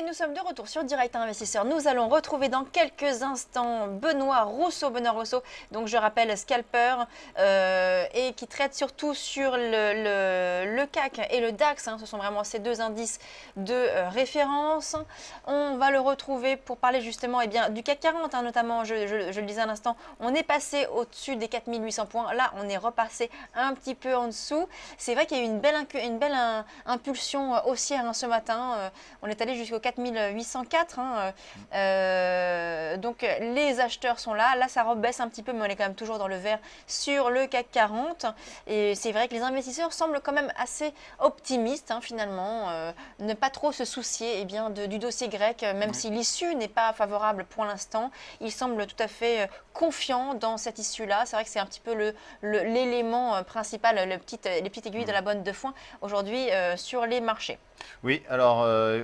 Et nous sommes de retour sur Direct Investisseur. Nous allons retrouver dans quelques instants Benoît Rousseau. Donc je rappelle, scalper et qui traite surtout sur le CAC et le DAX. Ce sont vraiment ces deux indices de référence. On va le retrouver pour parler justement du CAC 40, notamment, je le disais à l'instant, on est passé au-dessus des 4800 points. Là, on est repassé un petit peu en dessous. C'est vrai qu'il y a eu une belle impulsion haussière ce matin. On est allé jusqu'au 4804. Donc les acheteurs sont là. Là, ça rebaisse un petit peu, mais on est quand même toujours dans le vert sur le CAC 40. Et c'est vrai que les investisseurs semblent quand même assez optimistes finalement. Ne pas trop se soucier du dossier grec, même si l'issue n'est pas favorable pour l'instant. Ils semblent tout à fait confiants dans cette issue-là. C'est vrai que c'est un petit peu l'élément principal, les petites aiguilles de la bonne de foin aujourd'hui sur les marchés. Oui, alors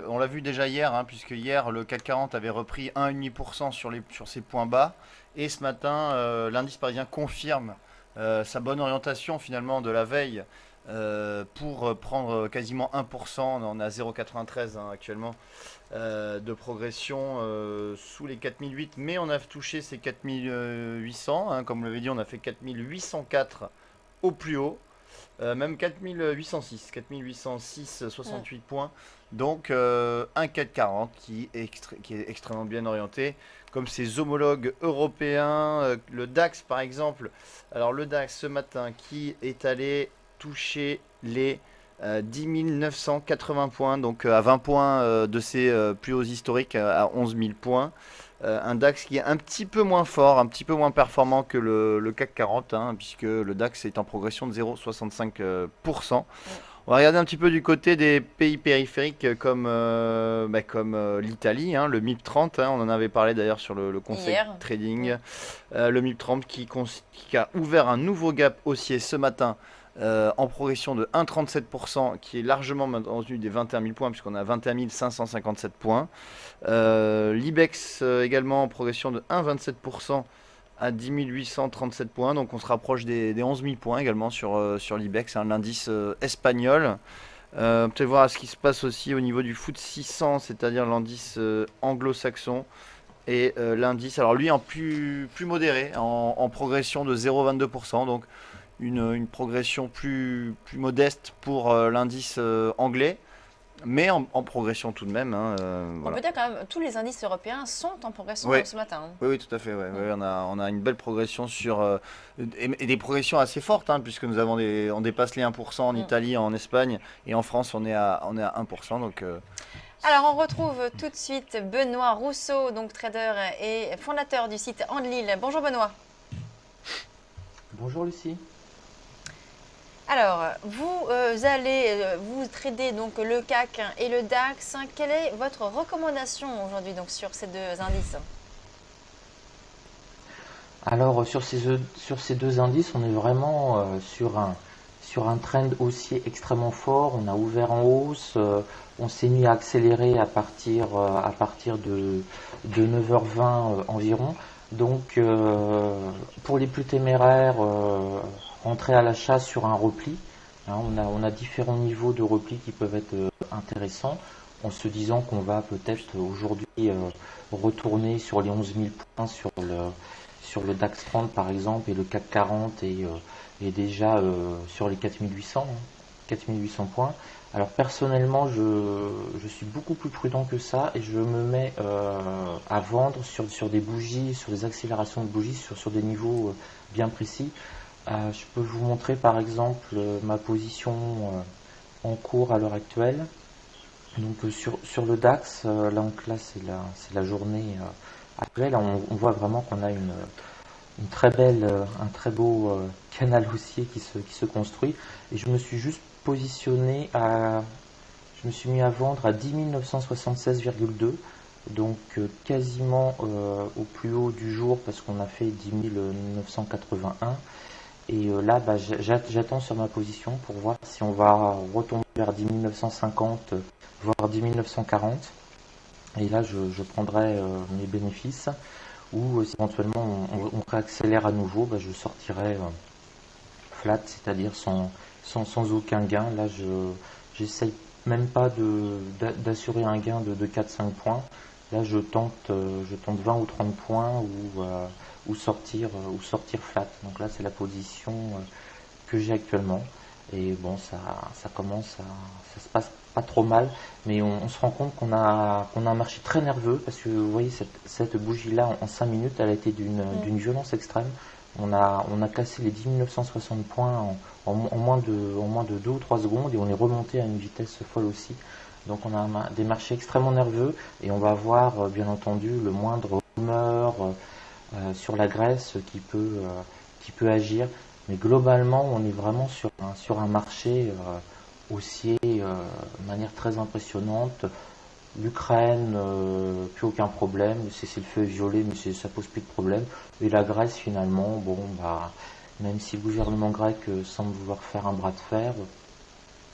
on l'a vu déjà hier, puisque hier le CAC 40 avait repris 1,5% sur ses points bas. Et ce matin, l'indice parisien confirme sa bonne orientation finalement de la veille pour prendre quasiment 1%. On en a 0,93 actuellement de progression sous les 4008. Mais on a touché ces 4800. Comme on l'avait dit, on a fait 4804 au plus haut. Même 4806, 68 points. Donc un CAC 40 qui est extrêmement bien orienté, comme ses homologues européens, le DAX par exemple. Alors le DAX ce matin qui est allé toucher les 10 980 points, donc à 20 points de ses plus hauts historiques, à 11 000 points. Un DAX qui est un petit peu moins fort, un petit peu moins performant que le CAC 40, puisque le DAX est en progression de 0,65%. On va regarder un petit peu du côté des pays périphériques comme l'Italie, le MIB 30, on en avait parlé d'ailleurs sur le conseil trading. Le MIB 30 qui a ouvert un nouveau gap haussier ce matin, en progression de 1,37%, qui est largement maintenu des 21 000 points, puisqu'on a 21 557 points. L'IBEX également en progression de 1,27% à 10 837 points, donc on se rapproche des 11 000 points également sur l'IBEX, l'indice espagnol. Peut-être voir ce qui se passe aussi au niveau du FTSE 600, c'est-à-dire l'indice anglo-saxon. Et l'indice, alors lui en plus modéré, en progression de 0,22%, donc une progression plus modeste pour l'indice anglais, mais en progression tout de même. On peut dire quand même tous les indices européens sont en progression ce matin. Oui, tout à fait. On a une belle progression et des progressions assez fortes, puisque on dépasse les 1% en Italie, en Espagne, et en France on est à 1%. Donc, alors on retrouve tout de suite Benoît Rousseau, donc trader et fondateur du site Andlil. Bonjour Benoît. Bonjour Lucie. Alors, vous tradez donc le CAC et le DAX. Quelle est votre recommandation aujourd'hui donc sur ces deux indices? Alors sur ces deux indices, on est vraiment sur un trend haussier extrêmement fort. On a ouvert en hausse, on s'est mis à accélérer à partir de 9h20 environ. Donc pour les plus téméraires, rentrer à l'achat sur un repli. On a différents niveaux de repli qui peuvent être intéressants, en se disant qu'on va peut-être aujourd'hui retourner sur les 11 000 points sur le DAX 30 par exemple, et le CAC 40 et déjà sur les 4800 points. Alors personnellement, je suis beaucoup plus prudent que ça, et je me mets à vendre sur des bougies, sur des accélérations de bougies, sur des niveaux bien précis. Je peux vous montrer par exemple ma position en cours à l'heure actuelle. Donc sur le DAX, là c'est la journée actuelle. On voit vraiment qu'on a un très beau canal haussier qui se construit. Et je me suis juste positionné je me suis mis à vendre à 10 976,2. Donc quasiment au plus haut du jour, parce qu'on a fait 10 981. Et là, j'attends sur ma position pour voir si on va retomber vers 10 950, voire 10 940. Et là, je prendrai mes bénéfices. Ou si éventuellement on réaccélère à nouveau, je sortirai flat, c'est-à-dire sans aucun gain. Là, j'essaye même pas d'assurer un gain de 4-5 points. Là, je tente 20 ou 30 points ou sortir flat. Donc là, c'est la position que j'ai actuellement. Et bon, ça commence ça se passe pas trop mal, mais on se rend compte qu'on a un marché très nerveux parce que vous voyez, cette bougie-là, en 5 minutes, elle a été d'une violence extrême. On a cassé les 10 960 points en moins de 2 ou 3 secondes et on est remonté à une vitesse folle aussi. Donc on a des marchés extrêmement nerveux et on va avoir bien entendu le moindre rumeur sur la Grèce qui peut agir. Mais globalement, on est vraiment sur un marché haussier de manière très impressionnante. L'Ukraine, plus aucun problème. Le cessez-le-feu est violé, mais ça pose plus de problème. Et la Grèce, finalement, bon, bah, même si le gouvernement grec semble vouloir faire un bras de fer,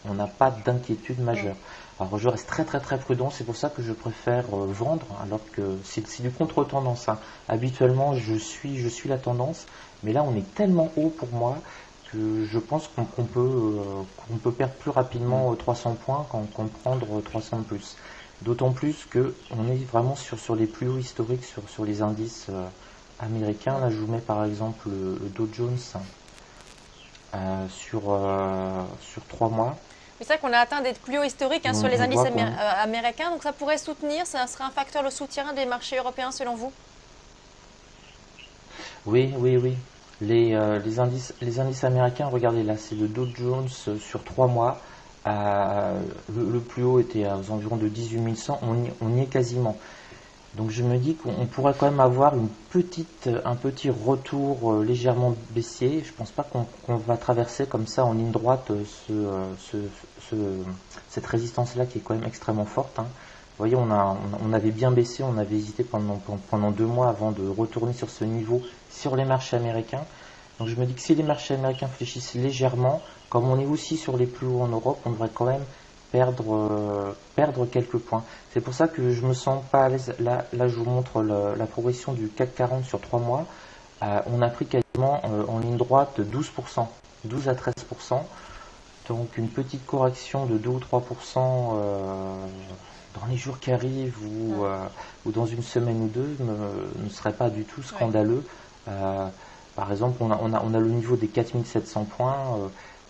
on n'a pas d'inquiétude majeure. Alors je reste très très très prudent, c'est pour ça que je préfère vendre, alors que c'est du contre-tendance, hein. Habituellement je suis la tendance, mais là on est tellement haut pour moi que je pense qu'on peut perdre plus rapidement 300 points qu'en prendre 300 de plus. D'autant plus qu'on est vraiment sur les plus hauts historiques sur les indices américains. Là je vous mets par exemple le Dow Jones sur 3 mois. C'est vrai qu'on a atteint des plus hauts historiques sur les indices américains, donc ça pourrait soutenir, ça serait un facteur de soutien des marchés européens selon vous? Oui. Les indices américains, regardez là, c'est le Dow Jones sur 3 mois. Le plus haut était aux environs de 18 100, on y est quasiment. Donc je me dis qu'on pourrait quand même avoir un petit retour légèrement baissier. Je ne pense pas qu'on va traverser comme ça en ligne droite cette résistance-là qui est quand même extrêmement forte, hein. Vous voyez, on avait bien baissé, on avait hésité pendant 2 mois avant de retourner sur ce niveau sur les marchés américains. Donc je me dis que si les marchés américains fléchissent légèrement, comme on est aussi sur les plus hauts en Europe, on devrait quand même perdre quelques points. C'est pour ça que je me sens pas à l'aise. Là, je vous montre la progression du CAC 40 sur 3 mois. On a pris quasiment en ligne droite 12%, 12 à 13%. Donc une petite correction de 2 ou 3% dans les jours qui arrivent ou dans une semaine ou deux ne serait pas du tout scandaleux. Par exemple, on a le niveau des 4700 points.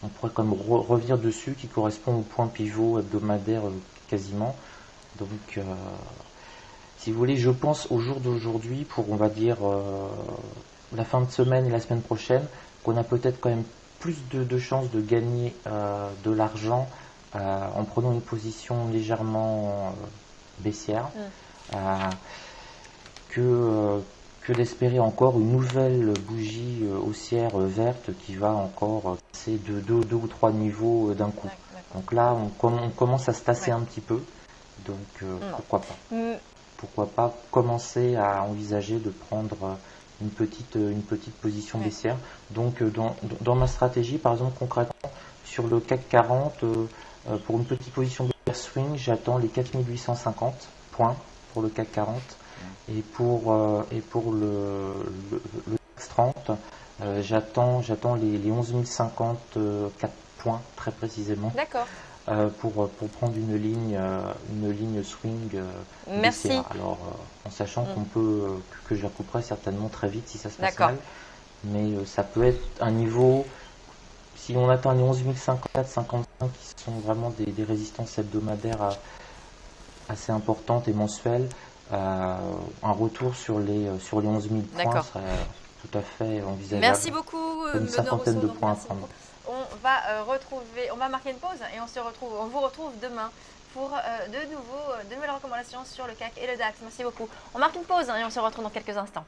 On pourrait quand même revenir dessus, qui correspond au point pivot hebdomadaire quasiment. Donc, si vous voulez, je pense au jour d'aujourd'hui, pour on va dire la fin de semaine et la semaine prochaine, qu'on a peut-être quand même plus de chances de gagner de l'argent en prenant une position légèrement baissière que d'espérer encore une nouvelle bougie haussière verte qui va encore passer de 2 ou 3 niveaux d'un coup. Donc là, on commence à se tasser un petit peu. Donc pourquoi pas. Pourquoi pas commencer à envisager de prendre une petite position baissière. Donc dans ma stratégie, par exemple concrètement, sur le CAC 40, pour une petite position baissière swing, j'attends les 4850 points pour le CAC 40. Et pour le DAX 30, j'attends les 11 054 points très précisément. D'accord. Pour prendre une ligne swing. Merci. Alors en sachant que je la couperai certainement très vite si ça se passe mal. Mais ça peut être un niveau, si on atteint les 11 054, 55 qui sont vraiment des résistances hebdomadaires assez importantes et mensuelles. Un retour sur les 11 000 points serait tout à fait envisageable. Merci beaucoup, une cinquantaine de points à prendre. On va marquer une pause et on vous retrouve demain pour de nouvelles recommandations sur le CAC et le DAX. Merci beaucoup. On marque une pause et on se retrouve dans quelques instants.